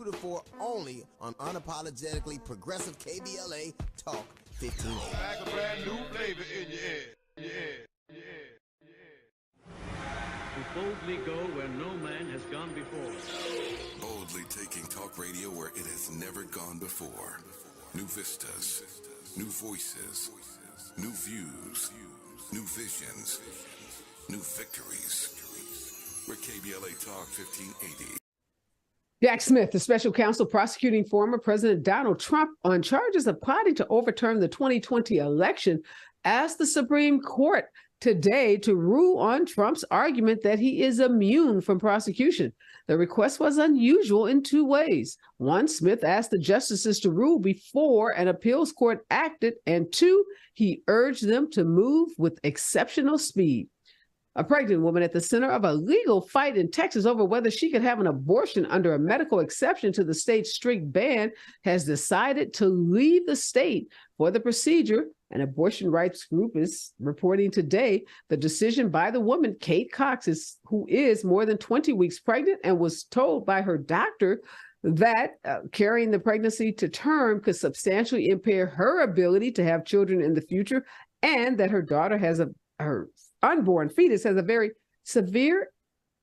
For only on unapologetically progressive KBLA Talk 1580. Like a brand new flavor in your ear. To boldly go where no man has gone before. Boldly taking talk radio where it has never gone before. New vistas, new voices, new views, new visions, new victories. We're KBLA Talk 1580. Jack Smith, the special counsel prosecuting former President Donald Trump on charges of plotting to overturn the 2020 election, asked the Supreme Court today to rule on Trump's argument that he is immune from prosecution. The request was unusual in two ways. One, Smith asked the justices to rule before an appeals court acted, and two, he urged them to move with exceptional speed. A pregnant woman at the center of a legal fight in Texas over whether she could have an abortion under a medical exception to the state's strict ban has decided to leave the state for the procedure. An abortion rights group is reporting today the decision by the woman, Kate Cox, who is more than 20 weeks pregnant and was told by her doctor that carrying the pregnancy to term could substantially impair her ability to have children in the future, and that her daughter has her unborn fetus has a very severe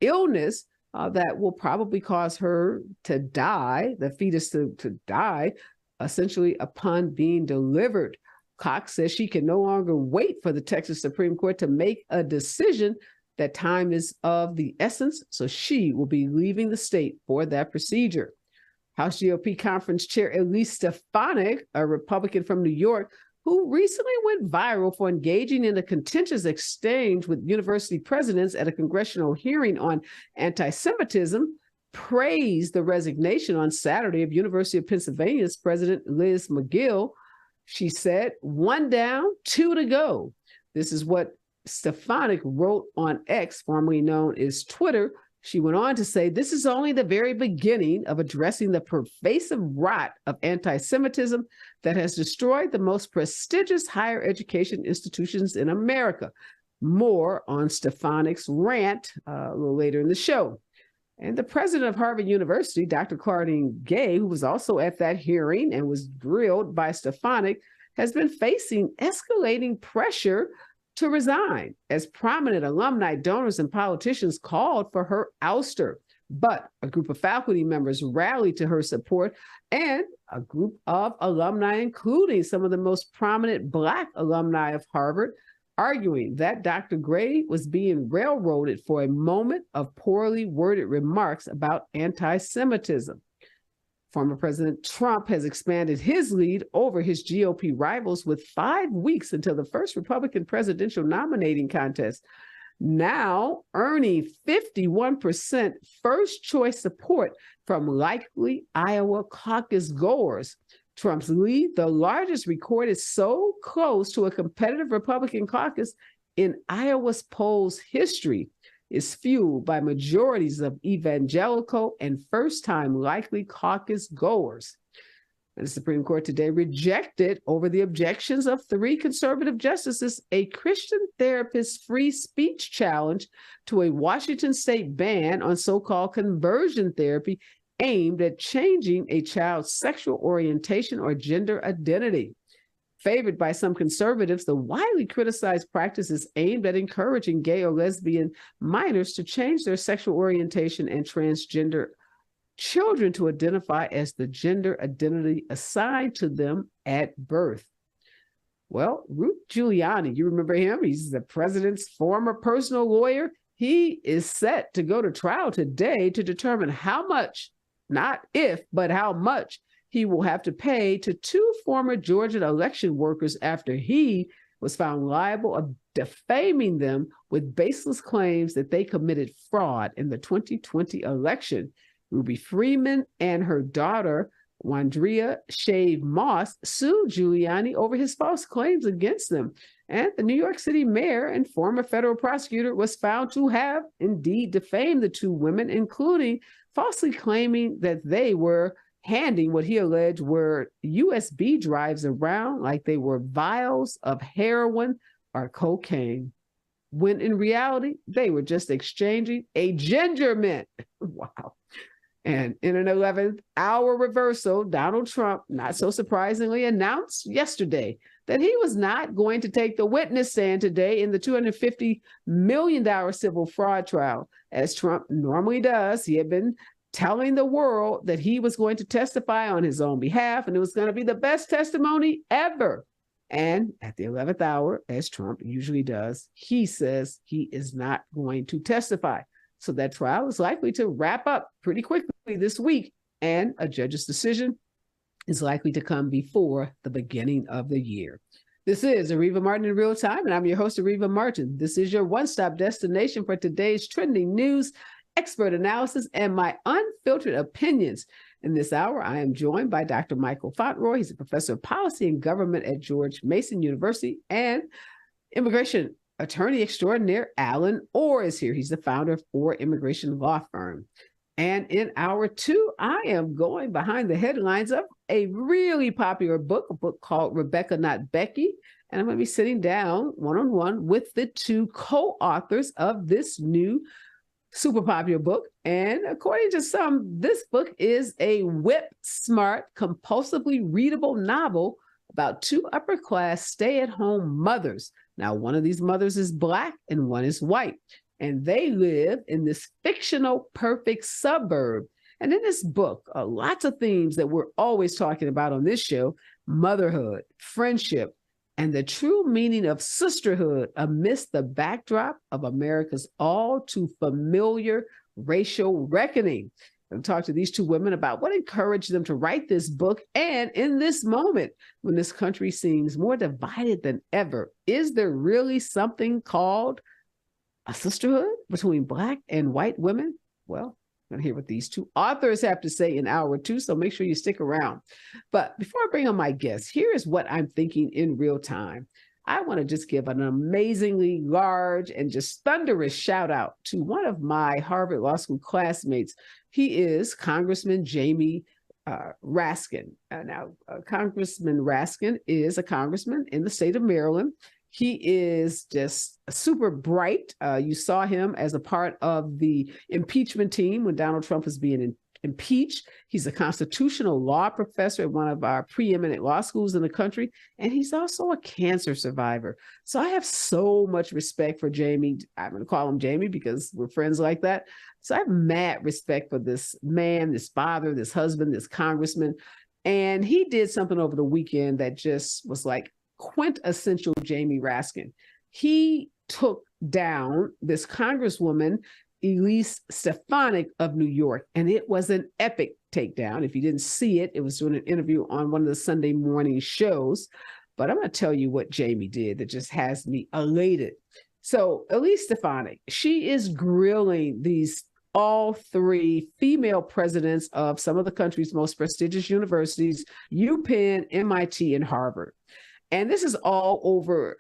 illness that will probably cause her to die, the fetus to die, essentially upon being delivered. Cox says she can no longer wait for the Texas Supreme Court to make a decision, that time is of the essence, so she will be leaving the state for that procedure. House GOP Conference Chair Elise Stefanik, a Republican from New York, who recently went viral for engaging in a contentious exchange with university presidents at a congressional hearing on anti-Semitism, praised the resignation on Saturday of University of Pennsylvania's President Liz McGill. She said, "One down, two to go." This is what Stefanik wrote on X, formerly known as Twitter. She went on to say, "This is only the very beginning of addressing the pervasive rot of anti-Semitism that has destroyed the most prestigious higher education institutions in America." More on Stefanik's rant a little later in the show. And the president of Harvard University, Dr. Claudine Gay, who was also at that hearing and was grilled by Stefanik, has been facing escalating pressure to resign as prominent alumni, donors, and politicians called for her ouster. But a group of faculty members rallied to her support, and a group of alumni, including some of the most prominent Black alumni of Harvard, arguing that Dr. Gray was being railroaded for a moment of poorly worded remarks about anti-Semitism. Former President Trump has expanded his lead over his GOP rivals with 5 weeks until the first Republican presidential nominating contest, now earning 51% first choice support from likely Iowa caucus goers. Trump's lead, the largest recorded so close to a competitive Republican caucus in Iowa's polls history, is fueled by majorities of evangelical and first-time likely caucus goers. The Supreme Court today rejected, over the objections of 3 conservative justices, a Christian therapist's free speech challenge to a Washington state ban on so-called conversion therapy aimed at changing a child's sexual orientation or gender identity. Favored by some conservatives, the widely criticized practice is aimed at encouraging gay or lesbian minors to change their sexual orientation and transgender children to identify as the gender identity assigned to them at birth. Well, Rudy Giuliani, you remember him? He's the president's former personal lawyer. He is set to go to trial today to determine how much, not if, but how much he will have to pay to 2 former Georgia election workers after he was found liable of defaming them with baseless claims that they committed fraud in the 2020 election. Ruby Freeman and her daughter, Wandrea Shave Moss, sued Giuliani over his false claims against them. And the New York City mayor and former federal prosecutor was found to have indeed defamed the 2 women, including falsely claiming that they were handing what he alleged were USB drives around like they were vials of heroin or cocaine, when in reality, they were just exchanging a ginger mint. Wow. And in an 11th hour reversal, Donald Trump, not so surprisingly, announced yesterday that he was not going to take the witness stand today in the $250 million civil fraud trial. As Trump normally does, he had been telling the world that he was going to testify on his own behalf, and it was going to be the best testimony ever. And at the 11th hour, as Trump usually does, he says he is not going to testify. So that trial is likely to wrap up pretty quickly this week, and a judge's decision is likely to come before the beginning of the year. This is Areva Martin in real time, and I'm your host, Areva Martin. This is your one-stop destination for today's trending news, expert analysis, and my unfiltered opinions. In this hour, I am joined by Dr. Michael Fauntleroy. He's a professor of policy and government at George Mason University, and immigration attorney extraordinaire Alan Orr is here. He's the founder of Orr Immigration Law Firm. And in hour two, I am going behind the headlines of a really popular book, a book called Rebecca Not Becky. And I'm going to be sitting down one-on-one with the two co-authors of this new super popular book. And according to some, this book is a whip-smart, compulsively readable novel about two upper-class stay-at-home mothers. Now, one of these mothers is Black and one is white, and they live in this fictional perfect suburb. And in this book, lots of themes that we're always talking about on this show: motherhood, friendship, and the true meaning of sisterhood amidst the backdrop of America's all too familiar racial reckoning. I'll talk to these two women about what encouraged them to write this book. And in this moment, when this country seems more divided than ever, is there really something called a sisterhood between Black and white women? Well, I'm going to hear what these two authors have to say in hour two, so make sure you stick around. But before I bring on my guests, here is what I'm thinking in real time. I want to just give an amazingly large and just thunderous shout out to one of my Harvard Law School classmates. He is Congressman Jamie Raskin. Now, Congressman Raskin is a congressman in the state of Maryland. He is just super bright. You saw him as a part of the impeachment team when Donald Trump was being impeached. He's a constitutional law professor at one of our preeminent law schools in the country, and he's also a cancer survivor. So I have so much respect for Jamie. I'm going to call him Jamie because we're friends like that. So I have mad respect for this man, this father, this husband, this congressman. And he did something over the weekend that just was like quintessential Jamie Raskin. He took down this Congresswoman, Elise Stefanik of New York, and it was an epic takedown. If you didn't see it, it was doing an interview on one of the Sunday morning shows. But I'm going to tell you what Jamie did that just has me elated. So Elise Stefanik, she is grilling these all three female presidents of some of the country's most prestigious universities: UPenn, MIT, and Harvard. And this is all over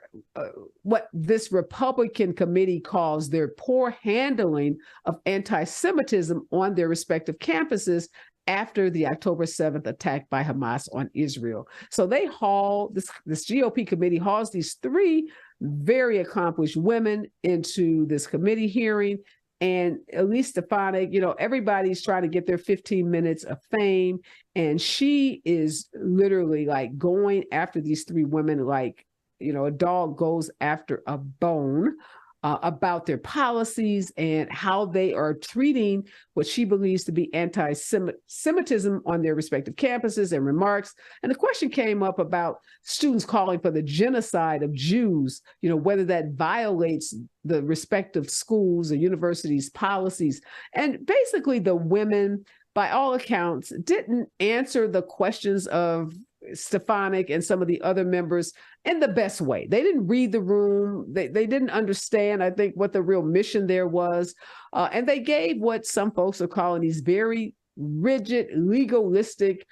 what this Republican committee calls their poor handling of anti-Semitism on their respective campuses after the October 7th attack by Hamas on Israel. So they haul, this GOP committee hauls these three very accomplished women into this committee hearing. And Elise Stefanik, everybody's trying to get their 15 minutes of fame. And she is literally like going after these three women like, a dog goes after a bone, about their policies and how they are treating what she believes to be anti-Semitism on their respective campuses, and remarks. And the question came up about students calling for the genocide of Jews, whether that violates the respective schools or universities' policies. And basically the women, by all accounts, didn't answer the questions of Stefanik and some of the other members in the best way. They didn't read the room. They didn't understand, I think, what the real mission there was. And they gave what some folks are calling these very rigid, legalistic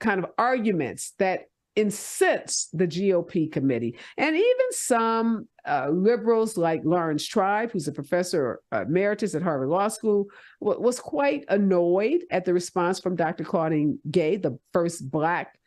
kind of arguments that incense the GOP committee. And even some liberals like Lawrence Tribe, who's a professor emeritus at Harvard Law School, was quite annoyed at the response from Dr. Claudine Gay, the first Black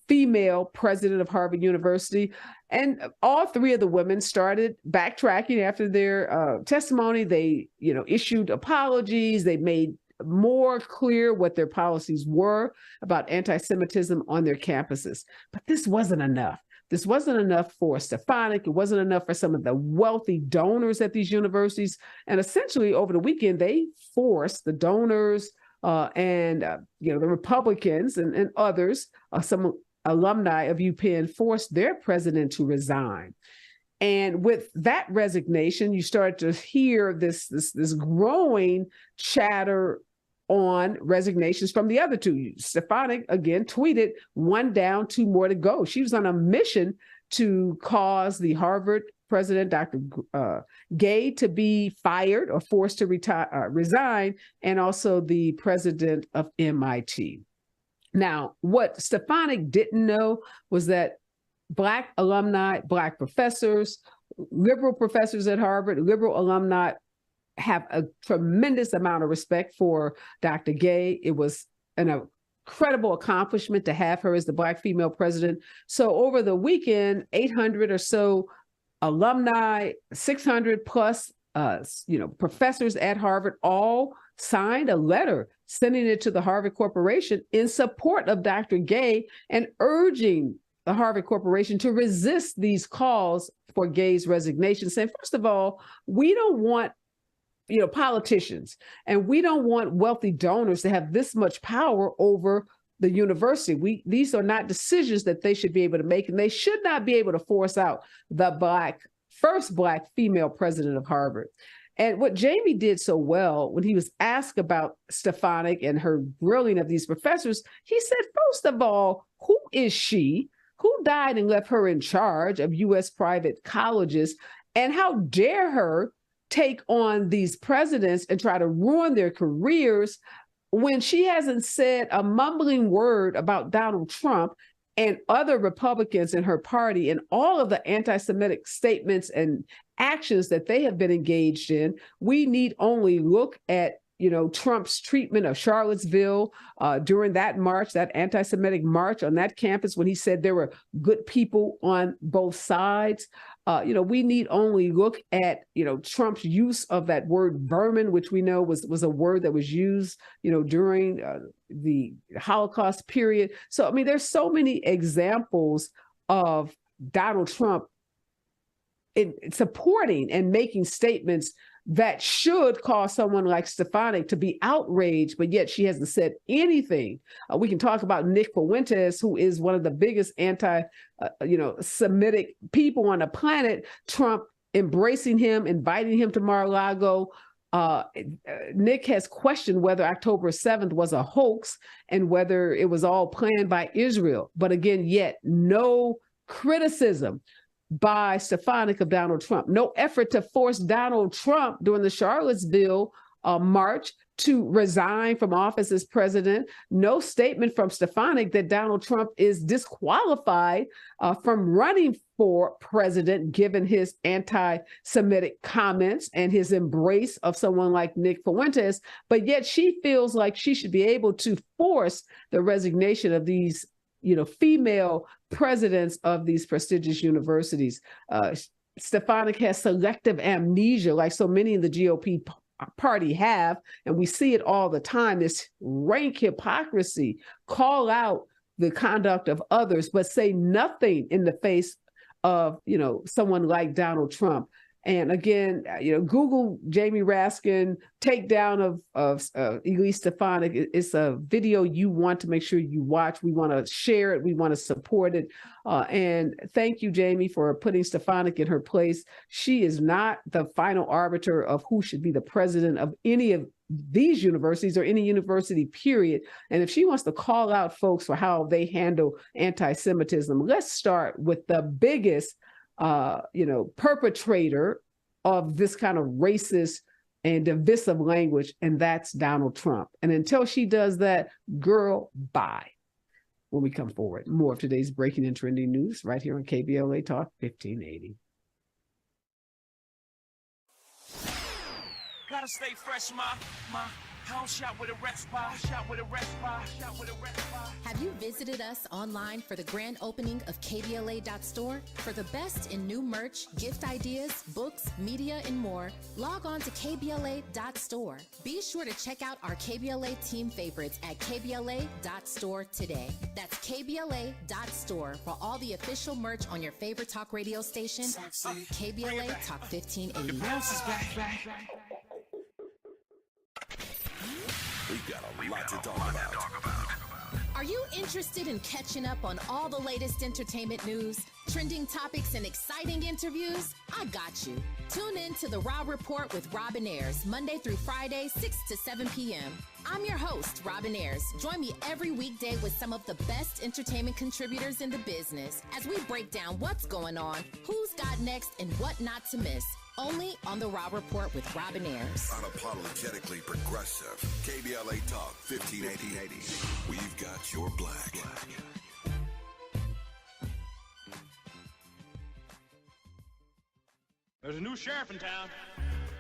female president of Harvard University. And all three of the women started backtracking after their testimony. They, issued apologies. They made more clear what their policies were about anti-Semitism on their campuses. But this wasn't enough. This wasn't enough for Stefanik. It wasn't enough for some of the wealthy donors at these universities. And essentially, over the weekend, they forced the donors and the Republicans and others, some alumni of UPenn, forced their president to resign. And with that resignation, you start to hear this growing chatter on resignations from the other two. Stefanik, again, tweeted, "One down, two more to go." She was on a mission to cause the Harvard president, Dr. Gay, to be fired or forced to resign, and also the president of MIT. Now, what Stefanik didn't know was that Black alumni, Black professors, liberal professors at Harvard, liberal alumni have a tremendous amount of respect for Dr. Gay. It was an incredible accomplishment to have her as the Black female president. So over the weekend, 800 or so alumni, 600 plus professors at Harvard all signed a letter sending it to the Harvard Corporation in support of Dr. Gay and urging the Harvard Corporation to resist these calls for Gay's resignation, saying, first of all, we don't want politicians, and we don't want wealthy donors to have this much power over the university. These are not decisions that they should be able to make, and they should not be able to force out the first Black female president of Harvard. And what Jamie did so well when he was asked about Stefanik and her grilling of these professors, he said, first of all, who is she? Who died and left her in charge of U.S. private colleges? And how dare her take on these presidents and try to ruin their careers when she hasn't said a mumbling word about Donald Trump and other Republicans in her party and all of the anti-Semitic statements and actions that they have been engaged in. We need only look at Trump's treatment of Charlottesville during that march, that anti-Semitic march on that campus, when he said there were good people on both sides. We need only look at, Trump's use of that word vermin, which we know was a word that was used, during the Holocaust period. So, there's so many examples of Donald Trump in supporting and making statements that should cause someone like Stefanik to be outraged, but yet she hasn't said anything. We can talk about Nick Fuentes, who is one of the biggest Semitic people on the planet. Trump embracing him, inviting him to Mar-a-Lago. Nick has questioned whether October 7th was a hoax and whether it was all planned by Israel. But again, yet no criticism by Stefanik of Donald Trump. No effort to force Donald Trump during the Charlottesville march to resign from office as president. No statement from Stefanik that Donald Trump is disqualified from running for president, given his anti-Semitic comments and his embrace of someone like Nick Fuentes. But yet she feels like she should be able to force the resignation of these female presidents of these prestigious universities. Stefanik has selective amnesia, like so many in the GOP party have, and we see it all the time, this rank hypocrisy, call out the conduct of others, but say nothing in the face of, someone like Donald Trump. And again, Google Jamie Raskin takedown of Elise Stefanik. It's a video you want to make sure you watch. We want to share it. We want to support it. And thank you, Jamie, for putting Stefanik in her place. She is not the final arbiter of who should be the president of any of these universities or any university, period. And if she wants to call out folks for how they handle anti-Semitism, let's start with the biggest perpetrator of this kind of racist and divisive language, and that's Donald Trump. And until she does that, girl, bye. When we come forward, more of today's breaking and trending news right here on KBLA Talk 1580. Gotta stay fresh, ma. I don't shop with a rest bar. Have you visited us online for the grand opening of KBLA.store? For the best in new merch, gift ideas, books, media, and more, log on to KBLA.store. Be sure to check out our KBLA team favorites at KBLA.store today. That's KBLA.store for all the official merch on your favorite talk radio station, KBLA Talk 1580. We've got a lot to talk about. Are you interested in catching up on all the latest entertainment news, trending topics, and exciting interviews? I got you. Tune in to The Raw Report with Robin Ayers, Monday through Friday, 6 to 7 p.m. I'm your host, Robin Ayers. Join me every weekday with some of the best entertainment contributors in the business as we break down what's going on, who's got next, and what not to miss. Only on The Raw Report with Robin Ayers. Unapologetically progressive. KBLA Talk 1580. We've got your black. There's a new sheriff in town.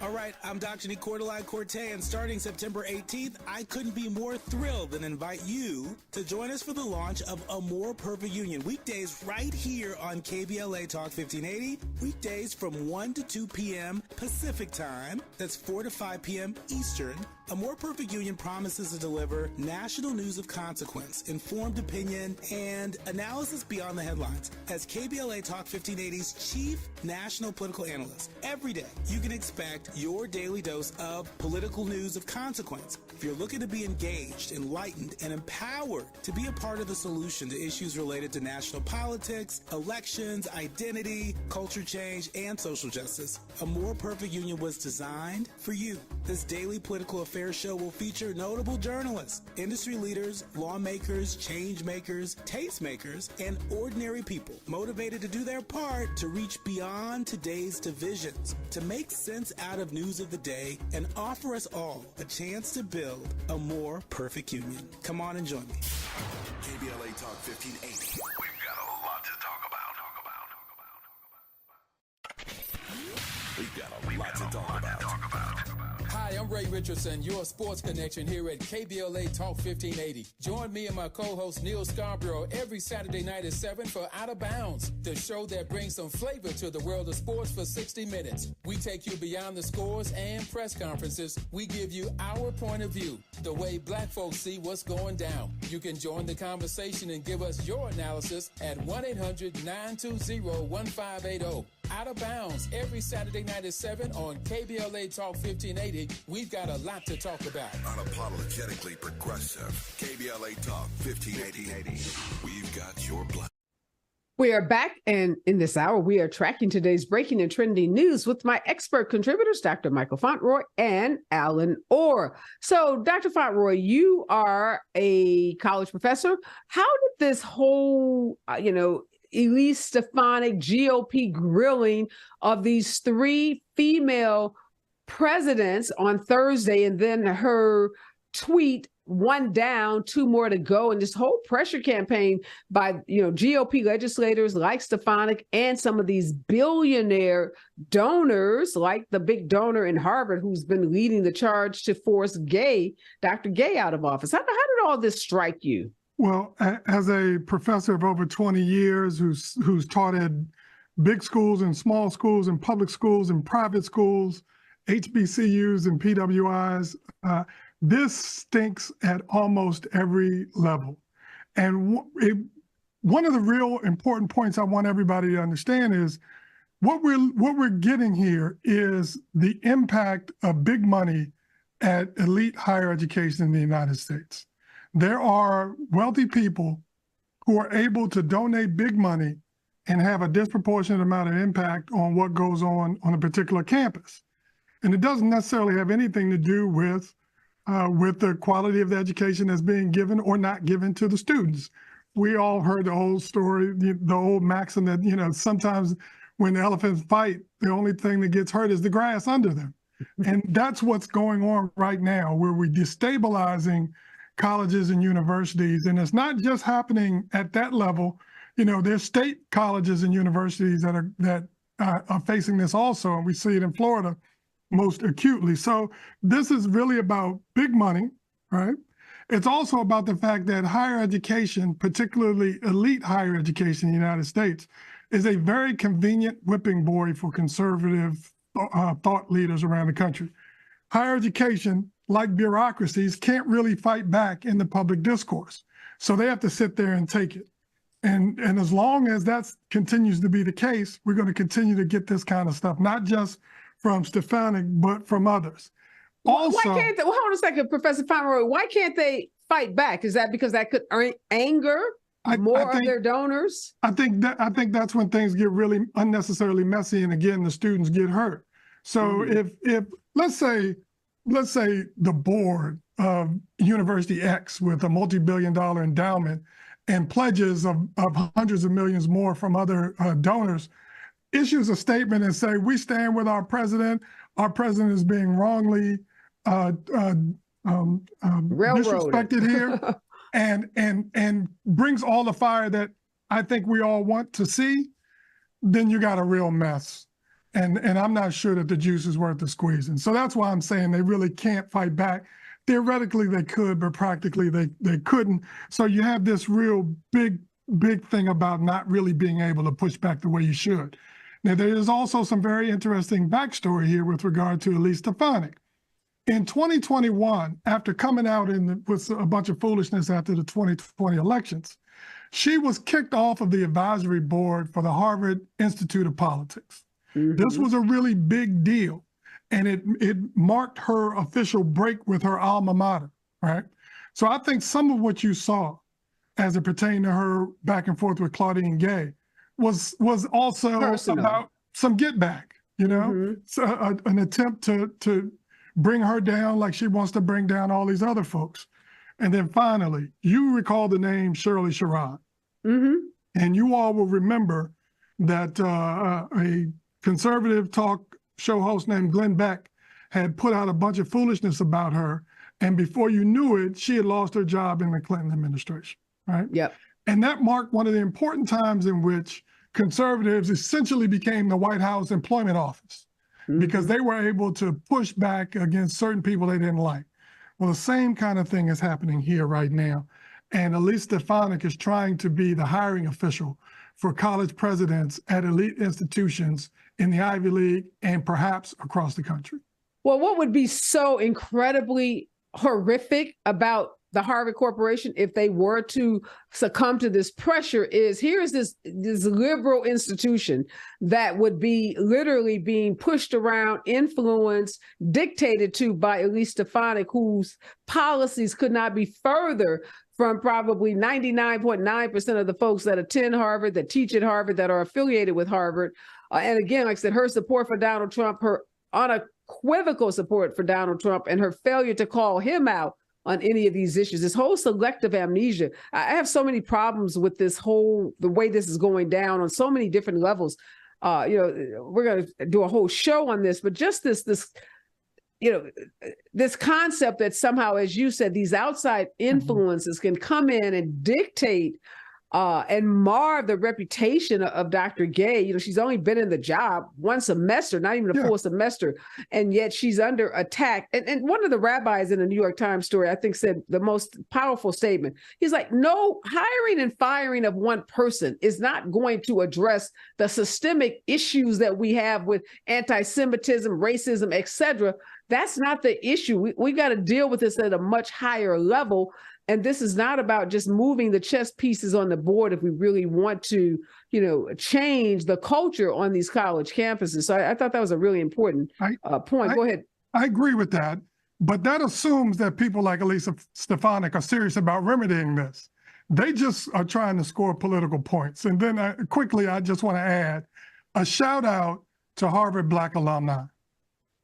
All right, I'm Dr. Nicordelai Corte, and starting September 18th, I couldn't be more thrilled than invite you to join us for the launch of A More Perfect Union. Weekdays right here on KBLA Talk 1580. Weekdays from 1 to 2 p.m. Pacific Time. That's 4 to 5 p.m. Eastern. A More Perfect Union promises to deliver national news of consequence, informed opinion, and analysis beyond the headlines. As KBLA Talk 1580's chief national political analyst, every day you can expect your daily dose of political news of consequence. If you're looking to be engaged, enlightened, and empowered to be a part of the solution to issues related to national politics, elections, identity, culture change, and social justice, A More Perfect Union was designed for you. This daily political affairs show will feature notable journalists, industry leaders, lawmakers, change makers, tastemakers, and ordinary people motivated to do their part to reach beyond today's divisions, to make sense out of news of the day, and offer us all a chance to build a more perfect union. Come on and join me. KBLA Talk 1580. We've got a lot to talk about. We've got a lot to talk about. Hi, I'm Ray Richardson, your sports connection here at KBLA Talk 1580. Join me and my co-host Neil Scarborough every Saturday night at 7 for Out of Bounds, the show that brings some flavor to the world of sports for 60 minutes. We take you beyond the scores and press conferences. We give you our point of view, the way black folks see what's going down. You can join the conversation and give us your analysis at 1-800-920-1580. Out of Bounds every Saturday night at 7 on KBLA Talk 1580. We've got a lot to talk about. Unapologetically progressive. KBLA Talk 1580. We've got your black. We are back, and in this hour, we are tracking today's breaking and trending news with my expert contributors, Dr. Michael Fontroy and Alan Orr. So, Dr. Fontroy, you are a college professor. How did this whole, Elise Stefanik GOP grilling of these three female presidents on Thursday, and then her tweet, one down, two more to go, and this whole pressure campaign by GOP legislators like Stefanik and some of these billionaire donors, like the big donor in Harvard who's been leading the charge to force Dr. Gay out of office. How did all this strike you? Well, as a professor of over 20 years who's taught at big schools and small schools and public schools and private schools, HBCUs and PWIs, this stinks at almost every level. And one of the real important points I want everybody to understand is what we're getting here is the impact of big money at elite higher education in the United States. There are wealthy people who are able to donate big money and have a disproportionate amount of impact on what goes on a particular campus. And it doesn't necessarily have anything to do with the quality of the education that's being given or not given to the students. We all heard the old story, the old maxim that, sometimes when the elephants fight, the only thing that gets hurt is the grass under them. And that's what's going on right now, where we're destabilizing colleges and universities. And it's not just happening at that level. There's state colleges and universities that are facing this also, and we see it in Florida most acutely. So this is really about big money, right? It's also about the fact that higher education, particularly elite higher education in the United States, is a very convenient whipping boy for conservative thought leaders around the country. Higher education, like bureaucracies, can't really fight back in the public discourse. So they have to sit there and take it. And as long as that continues to be the case, we're going to continue to get this kind of stuff, not just from Stefanik, but from others. Also, why can't they, well, hold on a second, Professor Pomeroy, why can't they fight back? Is that because that could anger more of their donors? I think that's when things get really unnecessarily messy, and again, the students get hurt. So if let's say the board of University X with a multi-billion-dollar endowment and pledges of hundreds of millions more from other donors issues a statement and say, we stand with our president is being wrongly disrespected here, and brings all the fire that I think we all want to see, then you got a real mess. And I'm not sure that the juice is worth the squeezing. So that's why I'm saying they really can't fight back. Theoretically, they could, but practically they couldn't. So you have this real big thing about not really being able to push back the way you should. Now, there is also some very interesting backstory here with regard to Elise Stefanik. In 2021, after coming out with a bunch of foolishness after the 2020 elections, she was kicked off of the advisory board for the Harvard Institute of Politics. This was a really big deal, and it marked her official break with her alma mater, right? So I think some of what you saw as it pertained to her back and forth with Claudine Gay was also personal. About some get back, you know, so, an attempt to bring her down like she wants to bring down all these other folks. And then finally, you recall the name Shirley Sharon. And you all will remember that a conservative talk show host named Glenn Beck had put out a bunch of foolishness about her. And before you knew it, she had lost her job in the Clinton administration, right? Yep. And that marked one of the important times in which conservatives essentially became the White House Employment Office because they were able to push back against certain people they didn't like. Well, the same kind of thing is happening here right now. And Elise Stefanik is trying to be the hiring official for college presidents at elite institutions in the Ivy League and perhaps across the country. Well, what would be so incredibly horrific about the Harvard Corporation if they were to succumb to this pressure is here's this liberal institution that would be literally being pushed around, influenced, dictated to by Elise Stefanik, whose policies could not be further from probably 99.9% of the folks that attend Harvard, that teach at Harvard, that are affiliated with Harvard. And again, like I said, her support for Donald Trump, her unequivocal support for Donald Trump, and her failure to call him out on any of these issues, this whole selective amnesia. I have so many problems with the way this is going down on so many different levels. We're going to do a whole show on this, but just this concept that somehow, as you said, these outside influences can come in and dictate and mar the reputation of Dr. Gay. You know, she's only been in the job one semester, not even a full semester, and yet she's under attack. And one of the rabbis in the New York Times story, I think, said the most powerful statement. He's like, no, hiring and firing of one person is not going to address the systemic issues that we have with anti-Semitism, racism, etc. That's not the issue. We got to deal with this at a much higher level. And this is not about just moving the chess pieces on the board if we really want to, change the culture on these college campuses. So I thought that was a really important point. Go ahead. I agree with that. But that assumes that people like Elise Stefanik are serious about remedying this. They just are trying to score political points. And then I just want to add a shout out to Harvard Black alumni.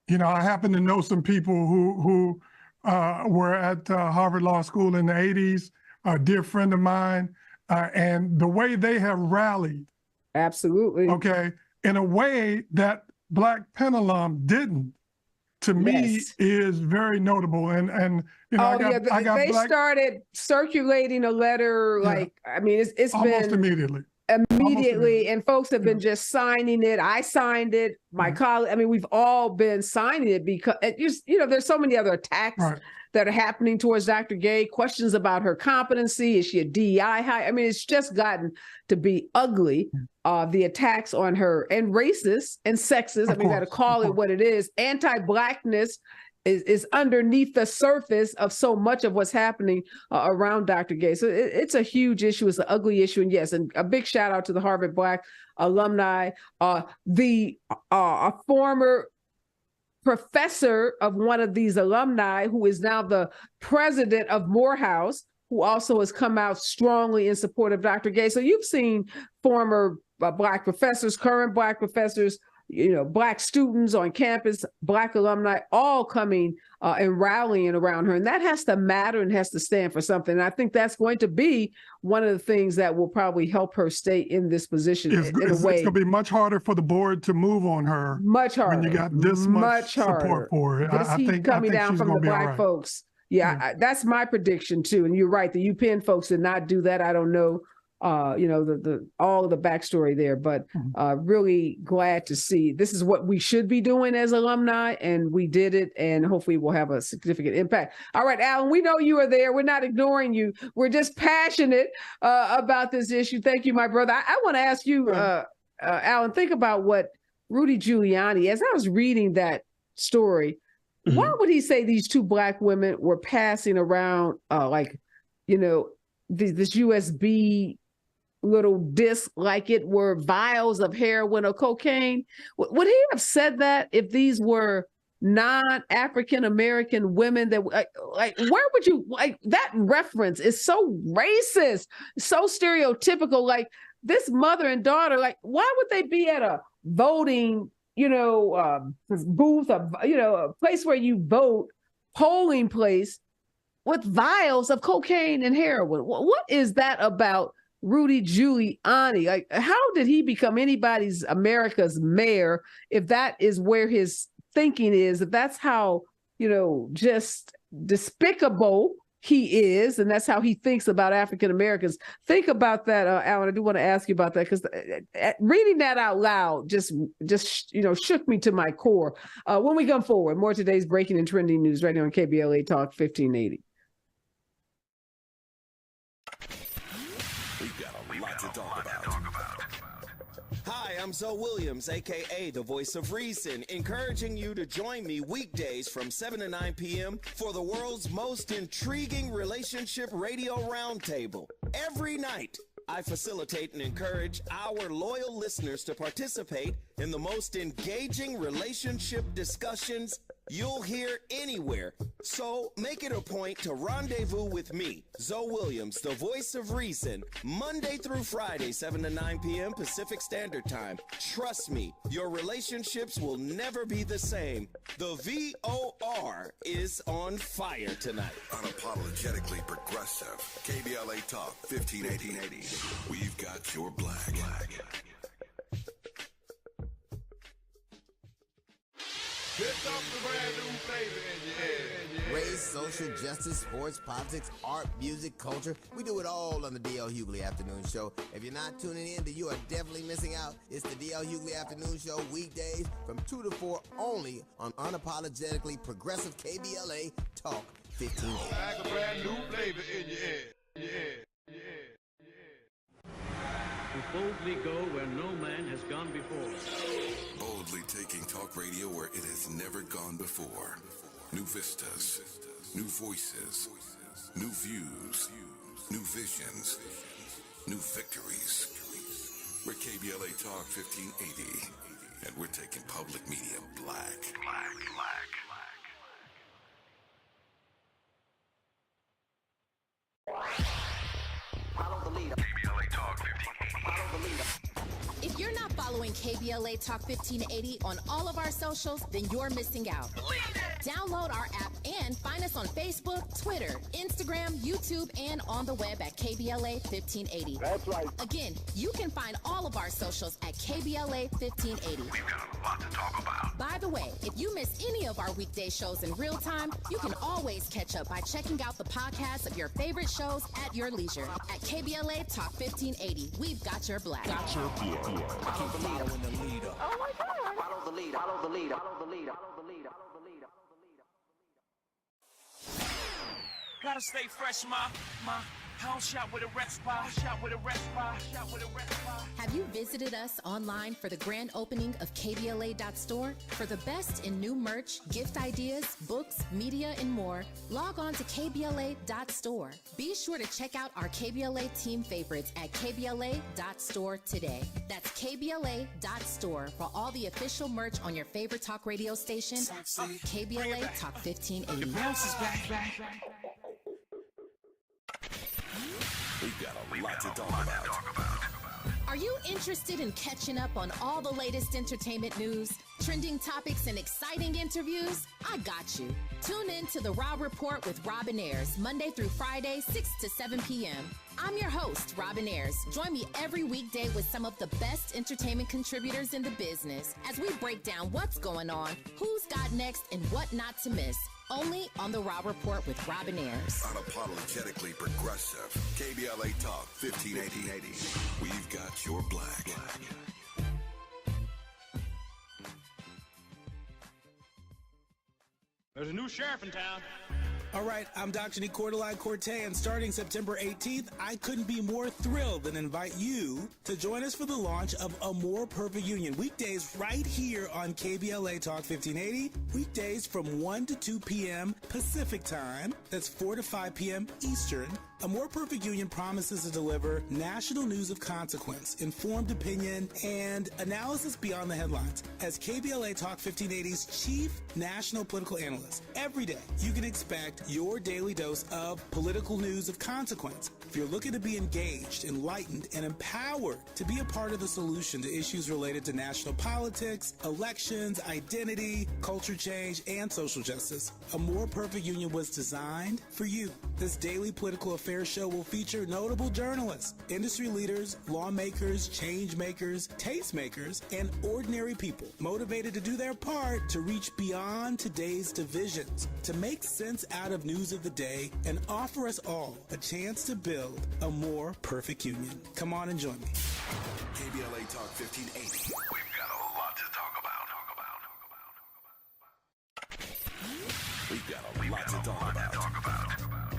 I happen to know some people who were at Harvard Law School in the 80s, a dear friend of mine, and the way they have rallied. Absolutely. Okay. In a way that Black Penn alum didn't, to me, is very notable. And they started circulating a letter, it's almost been immediately, and folks have been just signing it. I signed it. My colleague, we've all been signing it because there's so many other attacks that are happening towards Dr. Gay, questions about her competency. Is she a DEI hire? I mean, it's just gotten to be ugly. The attacks on her, and racist and sexist. I mean, you got to call it what it is. Anti-Blackness is underneath the surface of so much of what's happening around Dr. Gay. So it's a huge issue. It's an ugly issue. And yes, and a big shout out to the Harvard Black alumni. A former professor of one of these alumni who is now the president of Morehouse, who also has come out strongly in support of Dr. Gay. So you've seen former Black professors, current Black professors, Black students on campus, Black alumni, all coming and rallying around her. And that has to matter and has to stand for something. And I think that's going to be one of the things that will probably help her stay in this position in a way. It's going to be much harder for the board to move on her. Much harder. When you got this much support for it. I think coming down from the Black folks. Yeah, that's my prediction too. And you're right. The UPenn folks did not do that. I don't know. All of the backstory there, but really glad to see this is what we should be doing as alumni, and we did it, and hopefully we'll have a significant impact. All right, Alan, we know you are there. We're not ignoring you. We're just passionate about this issue. Thank you, my brother. I want to ask you, Alan, think about what Rudy Giuliani, as I was reading that story, why would he say these two Black women were passing around this USB little disc like it were vials of heroin or cocaine? Would he have said that if these were non-African American women? That where would you that reference is so racist, so stereotypical. Like this mother and daughter, why would they be at a voting booth, a place where you vote, polling place, with vials of cocaine and heroin? What is that about Rudy Giuliani? How did he become America's mayor if that is where his thinking is, if that's how, just despicable he is, and that's how he thinks about African Americans? Think about that, Alan. I do want to ask you about that, because reading that out loud just shook me to my core. When we come forward, more today's breaking and trending news right here on KBLA Talk 1580. Hi, I'm Zoe Williams, a.k.a. the Voice of Reason, encouraging you to join me weekdays from 7 to 9 p.m. for the world's most intriguing relationship radio roundtable. Every night, I facilitate and encourage our loyal listeners to participate in the most engaging relationship discussions you'll hear anywhere. So make it a point to rendezvous with me, Zoe Williams, the Voice of Reason, Monday through Friday, 7 to 9 p.m. Pacific Standard Time. Trust me, your relationships will never be the same. The VOR is on fire tonight. Unapologetically progressive. KBLA Talk 1580. We've got your black. Here comes the brand new flavor in your head. Race, social justice, sports, politics, art, music, culture. We do it all on the D.L. Hughley Afternoon Show. If you're not tuning in, then you are definitely missing out. It's the D.L. Hughley Afternoon Show, weekdays from 2 to 4 only on unapologetically progressive KBLA Talk 1580. Like a brand new flavor in your head. To boldly go where no man has gone before. Boldly taking talk radio where it has never gone before. New vistas, new voices, new views, new visions, new victories. We're KBLA Talk 1580, and we're taking public media black. Follow the leader. KBLA Talk 1580. Follow the leader. If you're not following KBLA Talk 1580 on all of our socials, then you're missing out. Download our app and find us on Facebook, Twitter, Instagram, YouTube, and on the web at KBLA 1580. That's right. Again, you can find all of our socials at KBLA 1580. We've got a lot to talk about. By the way, if you miss any of our weekday shows in real time, you can always catch up by checking out the podcast of your favorite shows at your leisure. At KBLA Talk 1580, we've got your black. Follow the leader. Oh my God. Follow the leader. Follow the leader. Follow the leader. Follow the leader. Follow the leader. Follow the leader. Gotta stay fresh, I don't shop with a rest bar. Have you visited us online for the grand opening of KBLA.store? For the best in new merch, gift ideas, books, media, and more, log on to KBLA.store. Be sure to check out our KBLA team favorites at KBLA.store today. That's KBLA.store for all the official merch on your favorite talk radio station, KBLA Talk 1580. The bounce is back. We've got a lot to talk about. Are you interested in catching up on all the latest entertainment news, trending topics, and exciting interviews? I got you. Tune in to the Raw Report with Robin Ayers, Monday through Friday, 6 to 7 p.m. I'm your host, Robin Ayers. Join me every weekday with some of the best entertainment contributors in the business as we break down what's going on, who's got next, and what not to miss. Only on the Raw Report with Robin Ayers. Unapologetically progressive. KBLA Talk 1580. We've got your black. There's a new sheriff in town. All right, I'm Dr. Cortez, and starting September 18th, I couldn't be more thrilled than invite you to join us for the launch of A More Perfect Union. Weekdays right here on KBLA Talk 1580. Weekdays from 1 to 2 p.m. Pacific Time. That's 4 to 5 p.m. Eastern. A More Perfect Union promises to deliver national news of consequence, informed opinion, and analysis beyond the headlines. As KBLA Talk 1580's chief national political analyst, every day you can expect your daily dose of political news of consequence. If you're looking to be engaged, enlightened, and empowered to be a part of the solution to issues related to national politics, elections, identity, culture change, and social justice, A More Perfect Union was designed for you. This daily political affairs show will feature notable journalists, industry leaders, lawmakers, change makers, tastemakers, and ordinary people motivated to do their part to reach beyond today's divisions, to make sense out of news of the day, and offer us all a chance to build a more perfect union. Come on and join me. KBLA Talk 1580. We've got a lot to talk about. We've got a lot to talk about.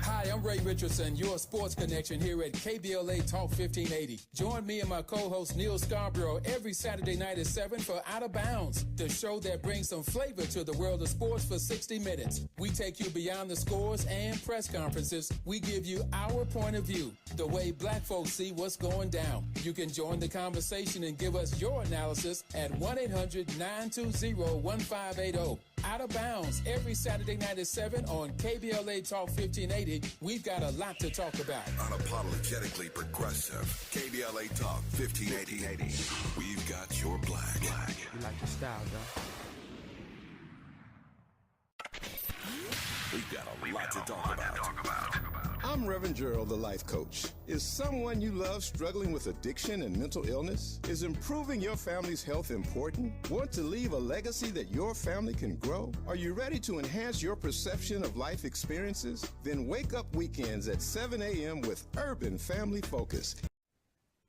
Hi, I'm Ray Richardson, your sports connection here at KBLA Talk 1580. Join me and my co-host Neil Scarborough every Saturday night at 7 for Out of Bounds, the show that brings some flavor to the world of sports for 60 minutes. We take you beyond the scores and press conferences. We give you our point of view, the way black folks see what's going down. You can join the conversation and give us your analysis at 1-800-920-1580. Out of Bounds every Saturday night at 7 on KBLA Talk 1580. We've got a lot to talk about. Unapologetically progressive. KBLA Talk 1580. We've got your black. You like the style, though. We've got a lot to talk about. I'm Reverend Gerald, the life coach. Is someone you love struggling with addiction and mental illness? Is improving your family's health important? Want to leave a legacy that your family can grow? Are you ready to enhance your perception of life experiences? Then wake up weekends at 7 a.m. with Urban Family Focus.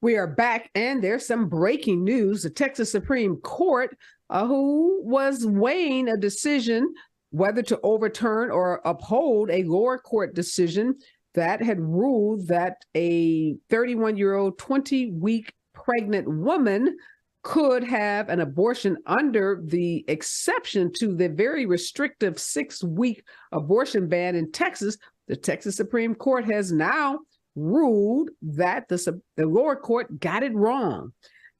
We are back, and there's some breaking news. The Texas Supreme Court, who was weighing a decision whether to overturn or uphold a lower court decision that had ruled that a 31-year-old, 20-week pregnant woman could have an abortion under the exception to the very restrictive 6-week abortion ban in Texas. The Texas Supreme Court has now ruled that the lower court got it wrong,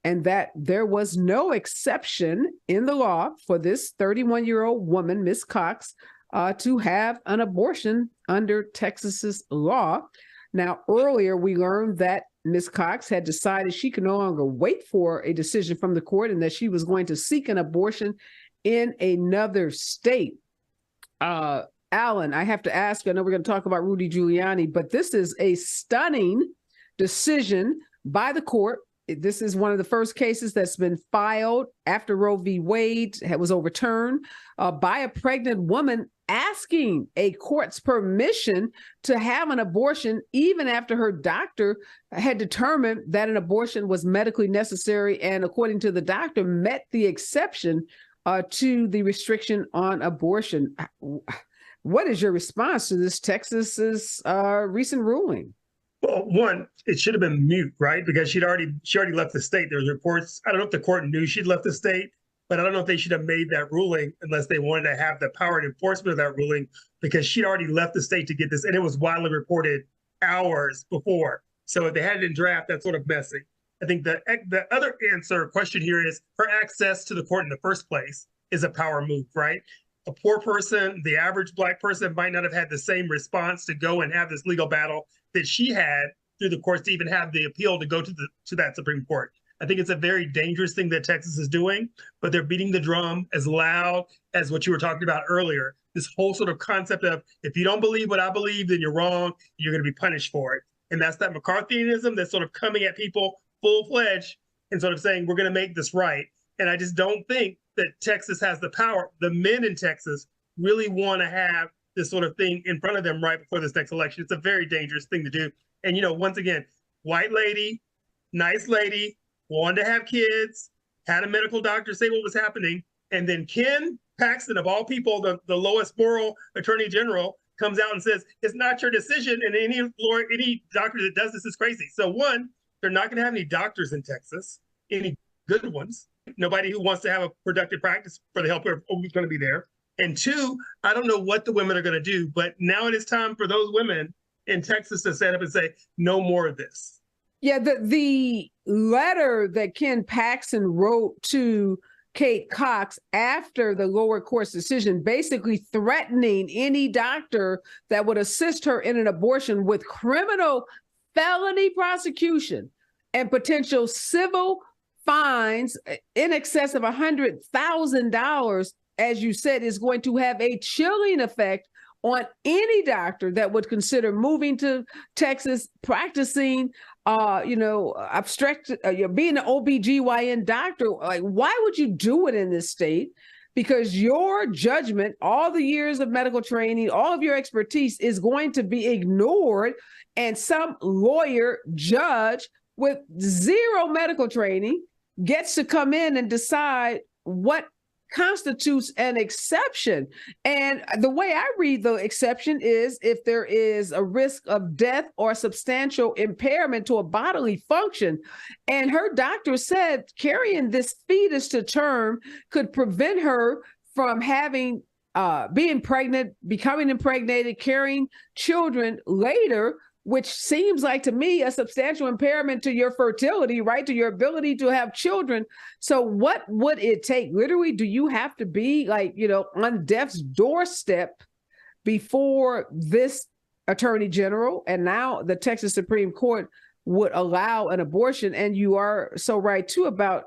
and that there was no exception in the law for this 31-year-old woman, Miss Cox, to have an abortion under Texas's law. Now, earlier we learned that Miss Cox had decided she could no longer wait for a decision from the court and that she was going to seek an abortion in another state. Alan, I have to ask you, I know we're going to talk about Rudy Giuliani, but this is a stunning decision by the court. This is one of the first cases that's been filed after Roe v. Wade was overturned by a pregnant woman asking a court's permission to have an abortion even after her doctor had determined that an abortion was medically necessary and, according to the doctor, met the exception to the restriction on abortion. What is your response to this Texas's recent ruling? Well, one, it should have been mute, right? Because she already left the state. There's reports. I don't know if the court knew she'd left the state, but I don't know if they should have made that ruling unless they wanted to have the power and enforcement of that ruling, because she'd already left the state to get this, and it was widely reported hours before. So if they had it in draft, that's sort of messy. I think the other question here is her access to the court in the first place is a power move, right? A poor person, the average Black person, might not have had the same response to go and have this legal battle that she had through the courts to even have the appeal to go to that Supreme Court. I think it's a very dangerous thing that Texas is doing, but they're beating the drum as loud as what you were talking about earlier. This whole sort of concept of, if you don't believe what I believe, then you're wrong, you're going to be punished for it. And that's that McCarthyism that's sort of coming at people full-fledged and sort of saying, we're going to make this right. And I just don't think that Texas has the power. The men in Texas really want to have this sort of thing in front of them right before this next election. It's a very dangerous thing to do. And, once again, white lady, nice lady, wanted to have kids, had a medical doctor say what was happening. And then Ken Paxton, of all people, the lowest moral attorney general, comes out and says, it's not your decision. And any doctor that does this is crazy. So one, they're not going to have any doctors in Texas, any good ones. Nobody who wants to have a productive practice for the healthcare is going to be there. And two, I don't know what the women are going to do, but now it is time for those women in Texas to stand up and say, no more of this. Yeah, the letter that Ken Paxton wrote to Kate Cox after the lower court's decision, basically threatening any doctor that would assist her in an abortion with criminal felony prosecution and potential civil fines in excess of $100,000, as you said, is going to have a chilling effect on any doctor that would consider moving to Texas, practicing, being an OBGYN doctor. Like, why would you do it in this state? Because your judgment, all the years of medical training, all of your expertise is going to be ignored, and some lawyer, judge with zero medical training gets to come in and decide what constitutes an exception. And the way I read the exception is if there is a risk of death or substantial impairment to a bodily function. And her doctor said carrying this fetus to term could prevent her from having being pregnant, becoming impregnated, carrying children later, which seems like to me a substantial impairment to your fertility, right? To your ability to have children. So what would it take? Literally, do you have to be on death's doorstep before this attorney general and now the Texas Supreme Court would allow an abortion? And you are so right too about,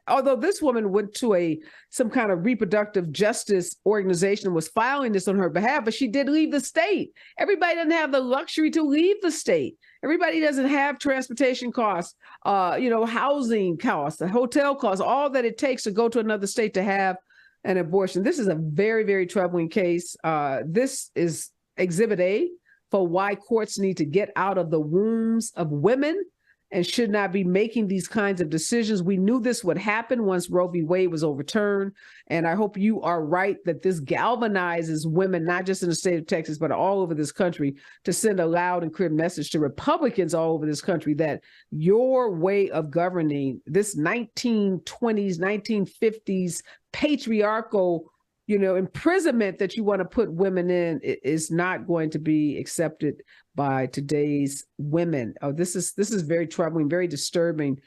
although this woman went to some kind of reproductive justice organization, was filing this on her behalf, but she did leave the state. Everybody doesn't have the luxury to leave the state. Everybody doesn't have transportation costs, housing costs, the hotel costs, all that it takes to go to another state to have an abortion. This is a very, very troubling case. This is Exhibit A for why courts need to get out of the wombs of women and should not be making these kinds of decisions. We knew this would happen once Roe v. Wade was overturned. And I hope you are right that this galvanizes women, not just in the state of Texas, but all over this country, to send a loud and clear message to Republicans all over this country that your way of governing, this 1920s, 1950s patriarchal imprisonment that you want to put women in, is not going to be accepted by today's women. Oh, this is very troubling, very disturbing.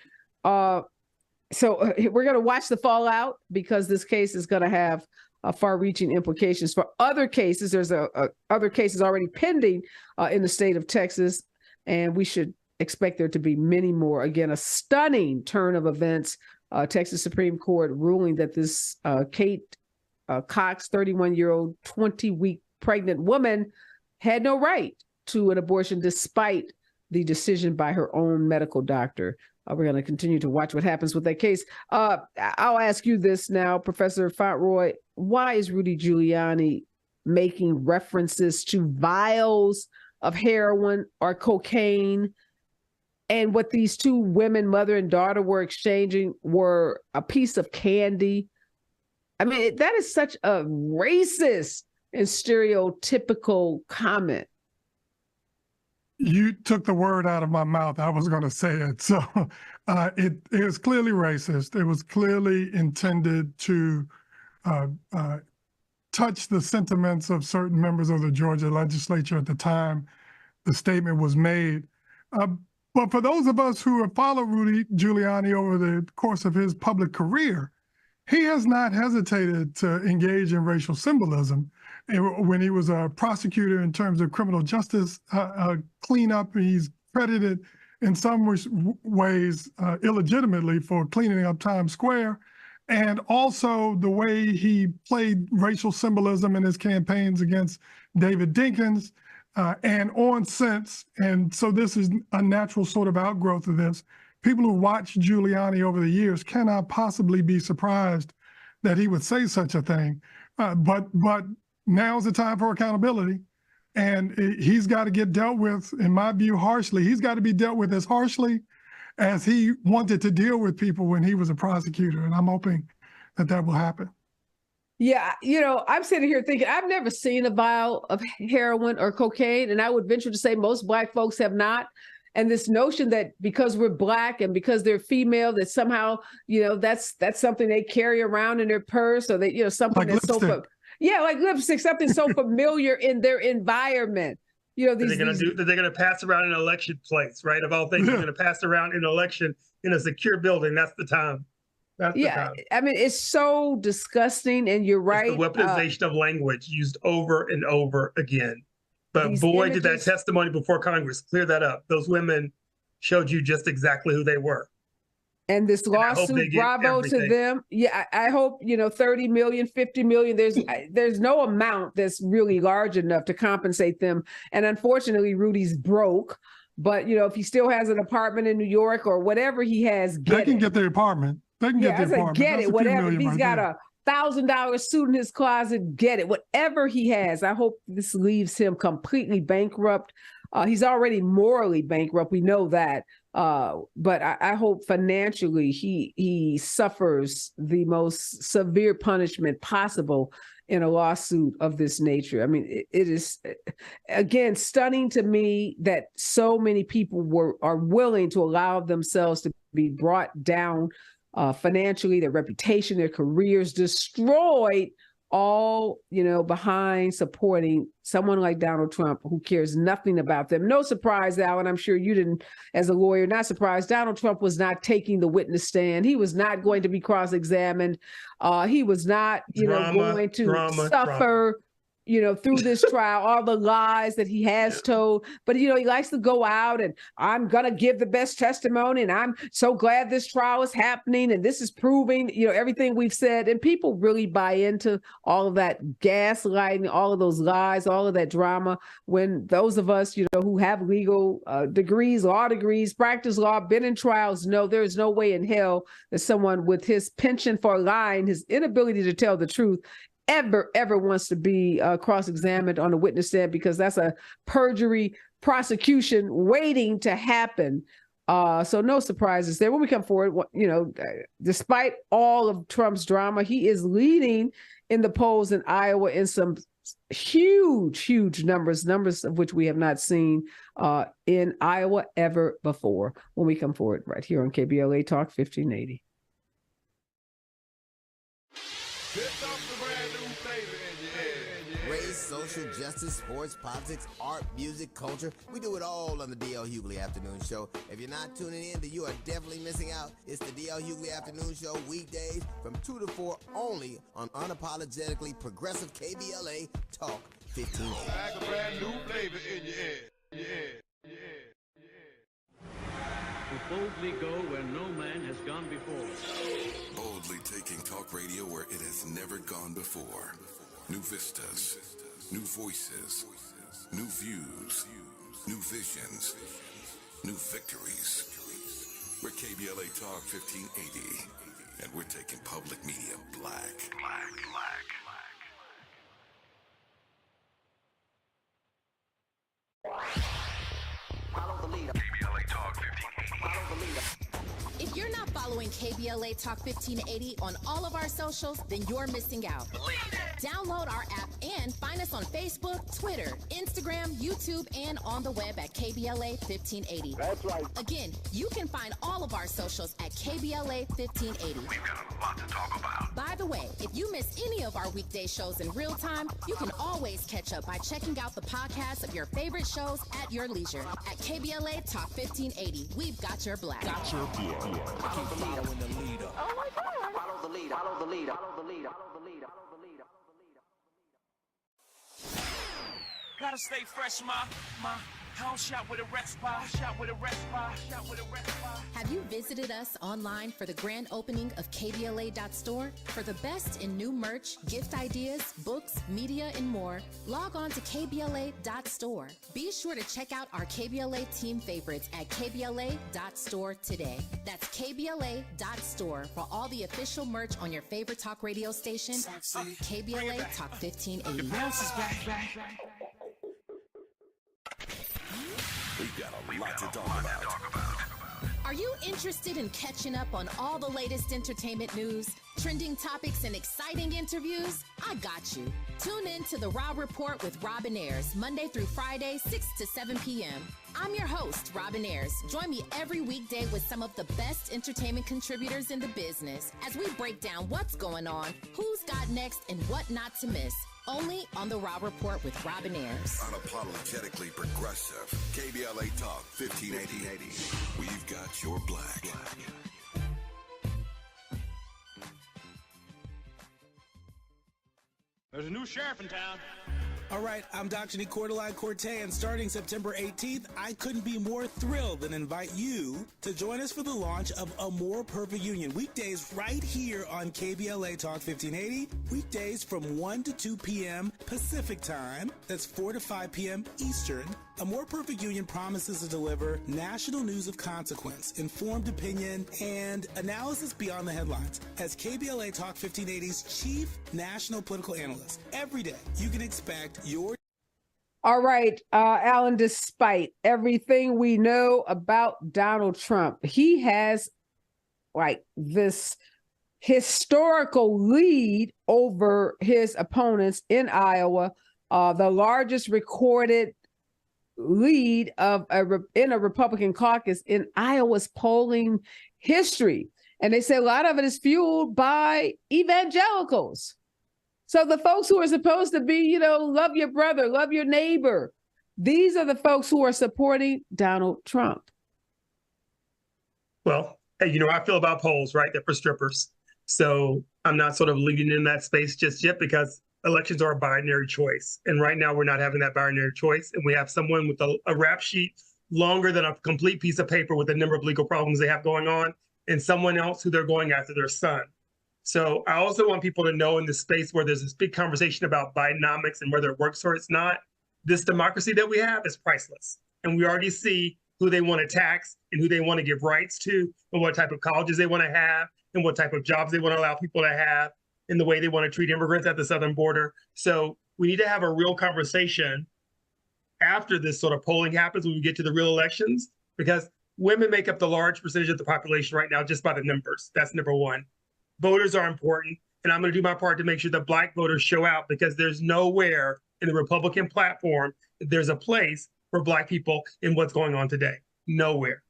So we're going to watch the fallout, because this case is going to have far-reaching implications for other cases. There's other cases already pending in the state of Texas, and we should expect there to be many more. Again, a stunning turn of events. Texas Supreme Court ruling that this Kate Cox, 31-year-old, 20-week pregnant woman, had no right to an abortion despite the decision by her own medical doctor. We're going to continue to watch what happens with that case. I'll ask you this now, Professor Fontroy. Why is Rudy Giuliani making references to vials of heroin or cocaine? And what these two women, mother and daughter, were exchanging were a piece of candy. I mean, that is such a racist and stereotypical comment. You took the word out of my mouth. I was going to say it. So it was clearly racist. It was clearly intended to touch the sentiments of certain members of the Georgia legislature at the time the statement was made. But for those of us who have followed Rudy Giuliani over the course of his public career, he has not hesitated to engage in racial symbolism. When he was a prosecutor in terms of criminal justice cleanup, he's credited in some ways illegitimately for cleaning up Times Square. And also the way he played racial symbolism in his campaigns against David Dinkins and on since. And so this is a natural sort of outgrowth of this. People who watched Giuliani over the years cannot possibly be surprised that he would say such a thing. But now's the time for accountability. And he's got to get dealt with, in my view, harshly. He's got to be dealt with as harshly as he wanted to deal with people when he was a prosecutor. And I'm hoping that that will happen. Yeah, I'm sitting here thinking, I've never seen a vial of heroin or cocaine, and I would venture to say most Black folks have not. And this notion that because we're Black and because they're female, that somehow, that's something they carry around in their purse, or that, something like that's lipstick. like lipstick, something so familiar in their environment. They're going to pass around an election place, right? Of all things, they're going to pass around an election in a secure building. That's the time. That's the time. I mean, it's so disgusting, and you're right. It's the weaponization of language used over and over again. But boy, did that testimony before Congress clear that up. Those women showed you just exactly who they were. And this lawsuit, bravo to them. Yeah, I hope, 30 million, 50 million, there's no amount that's really large enough to compensate them. And unfortunately, Rudy's broke. But, if he still has an apartment in New York or whatever he has, they can get the apartment. They can get the apartment. Get it, whatever. If he's got a $1,000 suit in his closet, get it. Whatever he has, I hope this leaves him completely bankrupt. He's already morally bankrupt. We know that. But I hope financially he suffers the most severe punishment possible in a lawsuit of this nature. I mean, it is, again, stunning to me that so many people are willing to allow themselves to be brought down financially, their reputation, their careers destroyed, all, behind supporting someone like Donald Trump, who cares nothing about them. No surprise, Alan, I'm sure you didn't, as a lawyer, not surprised. Donald Trump was not taking the witness stand. He was not going to be cross-examined. He was not, going to suffer, through this trial, all the lies that he has told. But, he likes to go out and I'm going to give the best testimony. And I'm so glad this trial is happening. And this is proving, everything we've said. And people really buy into all of that gaslighting, all of those lies, all of that drama. When those of us, who have legal degrees, law degrees, practice law, been in trials, know there is no way in hell that someone with his penchant for lying, his inability to tell the truth, ever wants to be cross-examined on a witness stand, because that's a perjury prosecution waiting to happen. So no surprises there. When we come forward, despite all of Trump's drama, he is leading in the polls in Iowa in some huge numbers of which we have not seen in Iowa ever before. When we come forward right here on KBLA Talk 1580. Social justice, sports, politics, art, music, culture. We do it all on the D.L. Hughley Afternoon Show. If you're not tuning in, then you are definitely missing out. It's the D.L. Hughley Afternoon Show, weekdays from 2 to 4, only on unapologetically progressive KBLA Talk 1580. Like a brand new flavor in your head. To boldly go where no man has gone before. Boldly taking talk radio where it has never gone before. New vistas, new voices, new views, new visions, new victories. We're KBLA Talk 1580, and we're taking public media black. If you're not following following KBLA Talk 1580 on all of our socials, then you're missing out. Download our app and find us on Facebook, Twitter, Instagram, YouTube, and on the web at KBLA 1580. That's right. Again, you can find all of our socials at KBLA 1580. We've got a lot to talk about. By the way, if you miss any of our weekday shows in real time, you can always catch up by checking out the podcast of your favorite shows at your leisure. At KBLA Talk 1580, we've got your black. Got your black. Keep following the leader. Oh my God. Follow the leader. Follow the leader. Follow the leader. Follow the leader. Follow the leader. Gotta stay fresh, my house shot with a red spot. Shot with a red spot. Shot with a red spot. Have you visited us online for the grand opening of KBLA.store? For the best in new merch, gift ideas, books, media, and more, log on to KBLA.store. Be sure to check out our KBLA team favorites at KBLA.store today. That's KBLA.store for all the official merch on your favorite talk radio station, KBLA Talk 1580. The bounce is back. We've got a lot to talk about. Are you interested in catching up on all the latest entertainment news, trending topics, and exciting interviews? I got you. Tune in to The Raw Report with Robin Ayers, Monday through Friday, 6 to 7 p.m. I'm your host, Robin Ayers. Join me every weekday with some of the best entertainment contributors in the business as we break down what's going on, who's got next, and what not to miss. Only on The Raw Report with Robin Ayers. Unapologetically progressive. KBLA Talk 1580. We've got your black. There's a new sheriff in town. All right, I'm Dr. Nicordelai Corte, and starting September 18th, I couldn't be more thrilled than invite you to join us for the launch of A More Perfect Union. Weekdays right here on KBLA Talk 1580. Weekdays from 1 to 2 p.m. Pacific time. That's 4 to 5 p.m. Eastern. A More Perfect Union promises to deliver national news of consequence, informed opinion, and analysis beyond the headlines. As KBLA Talk 1580's chief national political analyst, every day you can expect your... All right, Alan, despite everything we know about Donald Trump, he has like this historical lead over his opponents in Iowa, the largest recorded lead in a Republican caucus in Iowa's polling history. And they say a lot of it is fueled by evangelicals. So the folks who are supposed to be, love your brother, love your neighbor, these are the folks who are supporting Donald Trump. Well, I feel about polls, right? They're for strippers. So I'm not sort of leading in that space just yet because elections are a binary choice. And right now we're not having that binary choice. And we have someone with a rap sheet longer than a complete piece of paper with a number of legal problems they have going on, and someone else who they're going after, their son. So I also want people to know in this space where there's this big conversation about Bidenomics and whether it works or it's not, this democracy that we have is priceless. And we already see who they want to tax and who they want to give rights to and what type of colleges they want to have and what type of jobs they want to allow people to have and the way they want to treat immigrants at the southern border. So we need to have a real conversation after this sort of polling happens when we get to the real elections, because women make up the large percentage of the population right now just by the numbers. That's number one. Voters are important, and I'm going to do my part to make sure that Black voters show out, because there's nowhere in the Republican platform that there's a place for Black people in what's going on today. Nowhere.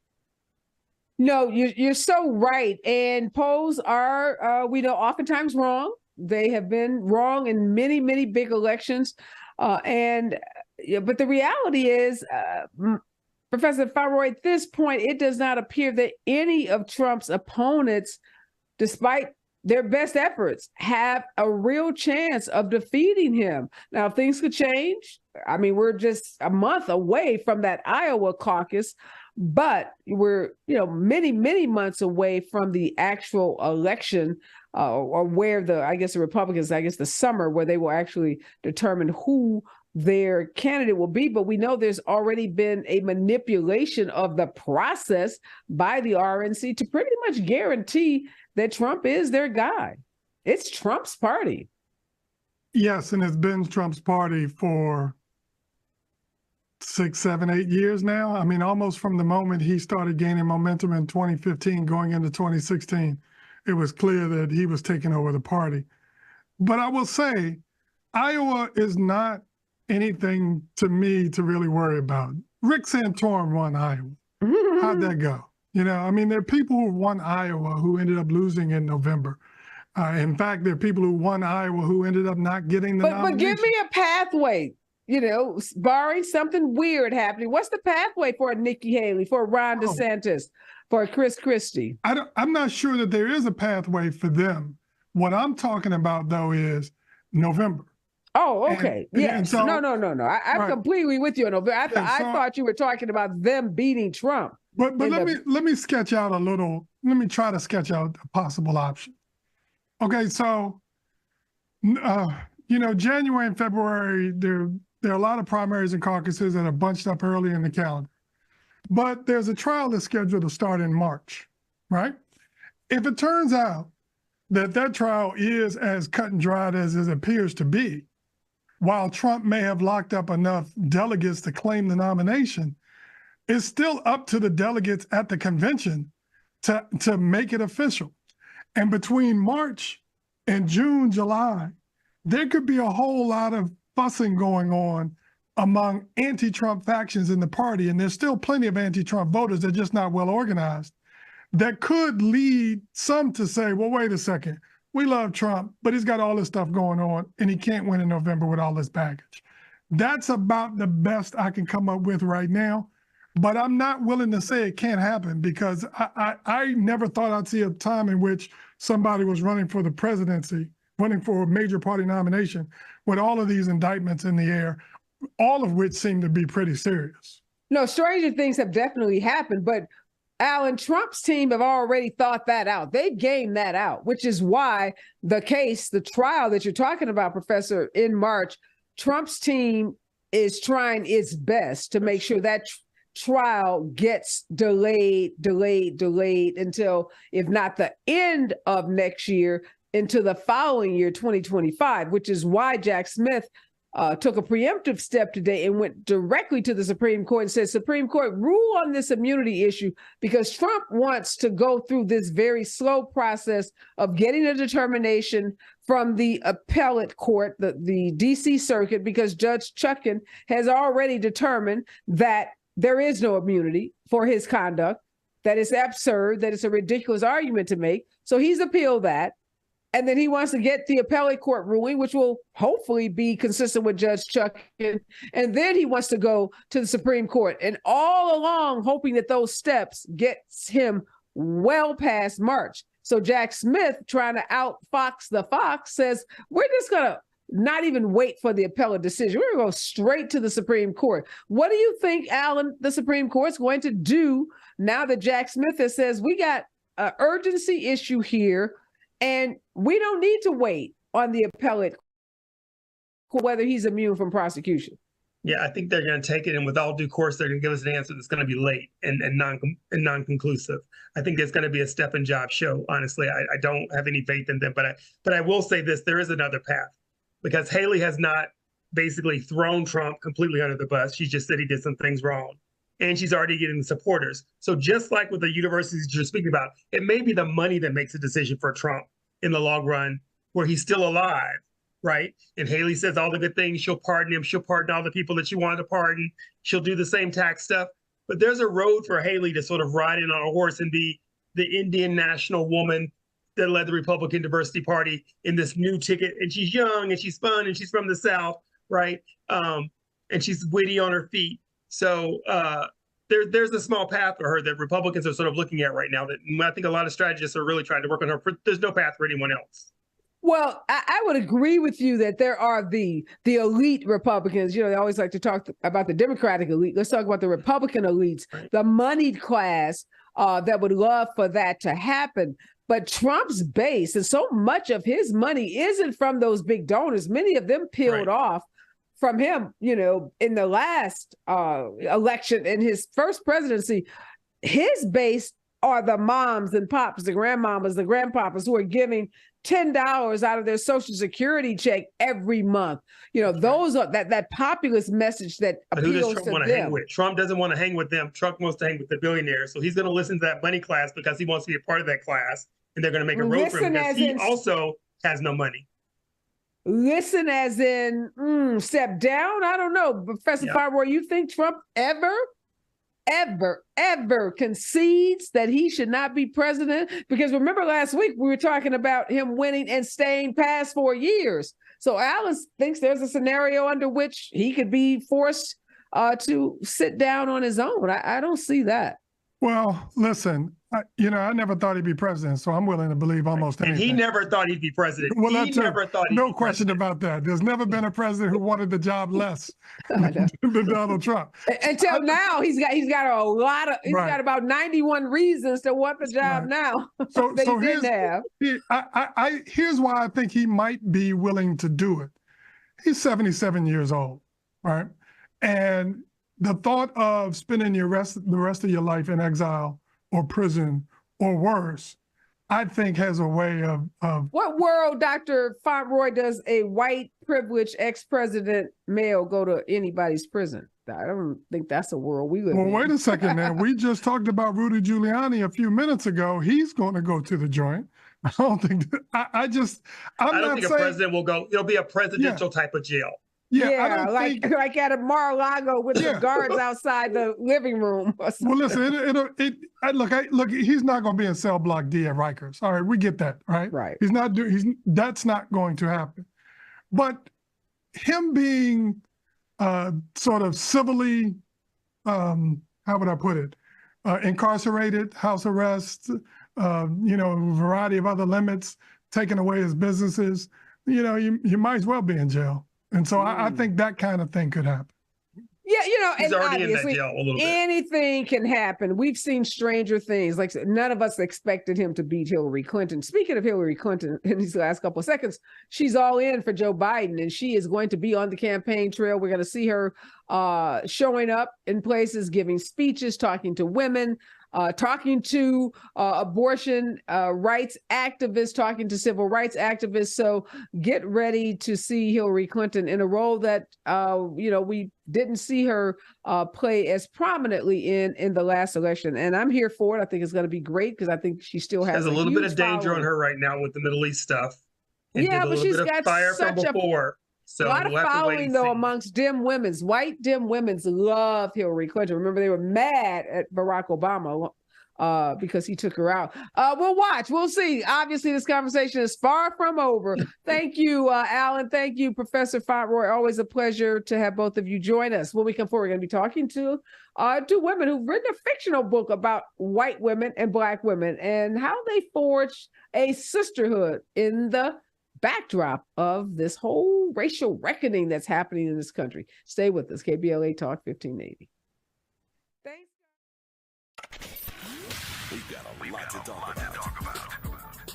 No, you're so right. And polls are, we know, oftentimes wrong. They have been wrong in many, many big elections. But the reality is, Professor Faroy, at this point, it does not appear that any of Trump's opponents, despite their best efforts, have a real chance of defeating him. Now, things could change. I mean, we're just a month away from that Iowa caucus, but we're, many, many months away from the actual election, or where the Republicans, the summer, where they will actually determine who their candidate will be. But we know there's already been a manipulation of the process by the RNC to pretty much guarantee that Trump is their guy. It's Trump's party. Yes, and it's been Trump's party for 6, 7, 8 years now. I mean, almost from the moment he started gaining momentum in 2015, going into 2016, it was clear that he was taking over the party. But I will say, Iowa is not anything to me to really worry about. Rick Santorum won Iowa. How'd that go? You know, I mean, there are people who won Iowa who ended up losing in November. In fact, there are people who won Iowa who ended up not getting the nomination. But give me a pathway, you know, barring something weird happening. What's the pathway for a Nikki Haley, for Ron DeSantis, for Chris Christie? I'm not sure that there is a pathway for them. What I'm talking about, though, is November. Oh, okay. Yes. So, no. I'm right. completely with you on November. I thought you were talking about them beating Trump. But let me sketch out a little. Let me try to sketch out a possible option. Okay, so January and February, there are a lot of primaries and caucuses that are bunched up early in the calendar. But there's a trial that's scheduled to start in March, right? If it turns out that trial is as cut and dried as it appears to be, while Trump may have locked up enough delegates to claim the nomination, it's still up to the delegates at the convention to make it official. And between March and June, July, there could be a whole lot of fussing going on among anti-Trump factions in the party. And there's still plenty of anti-Trump voters that are just not well organized. That could lead some to say, well, wait a second, we love Trump, but he's got all this stuff going on and he can't win in November with all this baggage. That's about the best I can come up with right now. But I'm not willing to say it can't happen because I never thought I'd see a time in which somebody was running for the presidency, running for a major party nomination with all of these indictments in the air, all of which seem to be pretty serious. No, stranger things have definitely happened, but Alan, Trump's team have already thought that out. They've gamed that out, which is why the trial that you're talking about, Professor, in March, Trump's team is trying its best to make sure that trial gets delayed until, if not the end of next year, into the following year, 2025, which is why Jack Smith took a preemptive step today and went directly to the Supreme Court and said, Supreme Court, rule on this immunity issue, because Trump wants to go through this very slow process of getting a determination from the appellate court, the D.C. Circuit, because Judge Chutkan has already determined that there is no immunity for his conduct, that it's absurd, that it's a ridiculous argument to make. So he's appealed that. And then he wants to get the appellate court ruling, which will hopefully be consistent with Judge Chutkan. And then he wants to go to the Supreme Court. And all along, hoping that those steps gets him well past March. So Jack Smith, trying to outfox the fox, says, we're just going to not even wait for the appellate decision. We're going to go straight to the Supreme Court. What do you think, Alan, the Supreme Court's going to do now that Jack Smith has says, we got an urgency issue here, and we don't need to wait on the appellate court whether he's immune from prosecution? Yeah, I think they're going to take it, and with all due course, they're going to give us an answer that's going to be late and non-conclusive. I think it's going to be a step and job show. Honestly, I don't have any faith in them, but I will say this: there is another path, because Haley has not basically thrown Trump completely under the bus. She just said he did some things wrong, and she's already getting supporters. So just like with the universities you're speaking about, it may be the money that makes a decision for Trump in the long run, where he's still alive. Right. And Haley says all the good things. She'll pardon him. She'll pardon all the people that she wanted to pardon. She'll do the same tax stuff. But there's a road for Haley to sort of ride in on a horse and be the Indian national woman that led the Republican Diversity Party in this new ticket. And she's young and she's fun and she's from the South. Right. And she's witty on her feet. So there's a small path for her that Republicans are sort of looking at right now that I think a lot of strategists are really trying to work on her. There's no path for anyone else. Well, I would agree with you that there are the elite Republicans. You know, they always like to talk about the Democratic elite. Let's talk about the Republican elites, the moneyed class that would love for that to happen. But Trump's base, and so much of his money isn't from those big donors. Many of them peeled off from him, you know, in the last election, in his first presidency. His base are the moms and pops, the grandmamas, the grandpapas who are giving $10 out of their Social Security check every month. You know, those are that populist message that But who does appeals Trump to want to hang them. with? Trump doesn't want to hang with them. Trump wants to hang with the billionaires. So he's going to listen to that money class because he wants to be a part of that class. And they're going to make a road for him because he also has no money. Listen as in step down? I don't know. Professor Feinroy, you think Trump ever concedes that he should not be president? Because remember last week we were talking about him winning and staying past 4 years. So Alice thinks there's a scenario under which he could be forced to sit down on his own. I don't see that. Well, listen, I never thought he'd be president, so I'm willing to believe almost anything. And he never thought he'd be president. Well, he never thought he'd no be question president. about that. There's never been a president who wanted the job less than Donald Trump. Until now, he's got a lot of got about 91 reasons to want the job now. So that he didn't have. Here's why I think he might be willing to do it. He's 77 years old, right? And the thought of spending the rest of your life in exile or prison or worse, I think has a way of What world, Dr. Feinroy, does a white privileged ex-president male go to anybody's prison? I don't think that's a world we live in. Well, wait a second now. We just talked about Rudy Giuliani a few minutes ago. He's going to go to the joint. I don't think I don't think a president will go. It'll be a presidential type of jail. Yeah, like at a Mar-a-Lago with the guards outside the living room. Well, listen, look. He's not going to be in cell block D at Rikers. All right, we get that, right? Right. That's not going to happen. But him being sort of civilly, how would I put it, incarcerated, house arrest, a variety of other limits, taking away his businesses. You might as well be in jail. And so I think that kind of thing could happen. Yeah, he's and already in that obviously jail a little bit. Anything can happen. We've seen stranger things. Like none of us expected him to beat Hillary Clinton. Speaking of Hillary Clinton, in these last couple of seconds, she's all in for Joe Biden, and she is going to be on the campaign trail. We're going to see her showing up in places, giving speeches, talking to women, talking to abortion rights activists, talking to civil rights activists. So get ready to see Hillary Clinton in a role that, we didn't see her play as prominently in the last election. And I'm here for it. I think it's going to be great because I think she still has a little bit of danger following on her right now with the Middle East stuff. And but she's got fire from such before. So a lot of we'll have to wait following, and though, see. amongst white dim women's love Hillary Clinton. Remember, they were mad at Barack Obama because he took her out. We'll watch. We'll see. Obviously, this conversation is far from over. Thank you, Alan. Thank you, Professor Feinroy. Always a pleasure to have both of you join us. When we come forward, we're going to be talking to two women who've written a fictional book about white women and Black women and how they forged a sisterhood in the backdrop of this whole racial reckoning that's happening in this country. Stay with us. KBLA Talk 1580. Thanks. We've got a lot to talk about.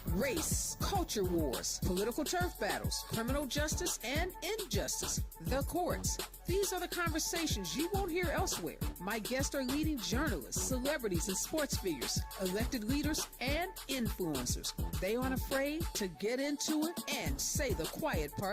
Race, culture wars, political turf battles, criminal justice and injustice, the courts. These are the conversations you won't hear elsewhere. My guests are leading journalists, celebrities, and sports figures, elected leaders, and influencers. They aren't afraid to get into it and say the quiet part.